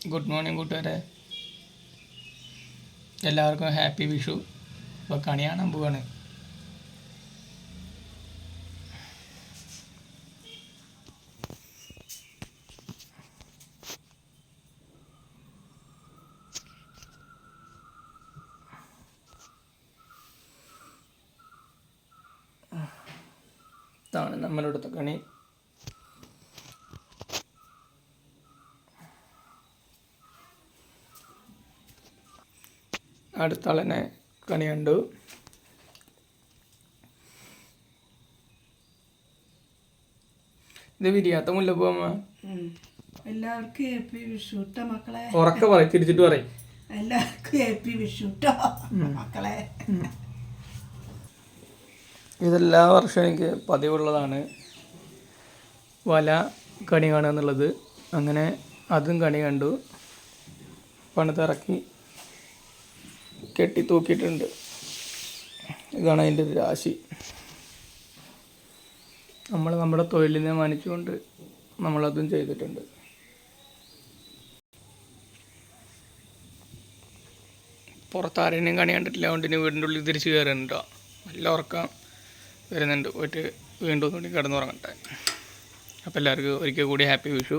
Good morning കൂട്ടുകാരെ, എല്ലാവർക്കും happy Vishu. ഇപ്പോൾ കണി കാണാൻ പോവാണ്. ഇതാണ് നമ്മളുടെ കണി. അടുത്ത ആളെന്നെ കണി കണ്ടു. ഇത് വിരിയാത്ത മുല്ലപ്പൂവമ്മ. എല്ലാവർക്കും ഹാപ്പി വിഷുട്ട മക്കളെ. ഉറക്കെ പറയും, തിരിച്ചിട്ട് പറയും. എല്ലാവർക്കും ഹാപ്പി വിഷുട്ടോ മക്കളെ. ഇതെല്ലാ വർഷവും എനിക്ക് പതിവുള്ളതാണ് വല കണി കാണുക എന്നുള്ളത്. അങ്ങനെ അതും കണി കണ്ടു, പണിതിറക്കി കെട്ടി തൂക്കിയിട്ടുണ്ട്. ഇതാണ് അതിൻ്റെ ഒരു രാശി. നമ്മൾ നമ്മുടെ തൊഴിലിനെ മാനിച്ചുകൊണ്ട് നമ്മളതും ചെയ്തിട്ടുണ്ട്. പുറത്താരെയും കണി കണ്ടിട്ടില്ല, അതുകൊണ്ട് ഇനി വീടിൻ്റെ ഉള്ളിൽ തിരിച്ച് കയറുന്നുണ്ടോ. നല്ല ഉറക്കം വരുന്നുണ്ട്. പോയിട്ട് വീണ്ടും ഒന്നുകൂടി കിടന്നുറങ്ങട്ടെ. അപ്പോൾ എല്ലാവർക്കും ഒരിക്കൽ കൂടി ഹാപ്പി വിഷു.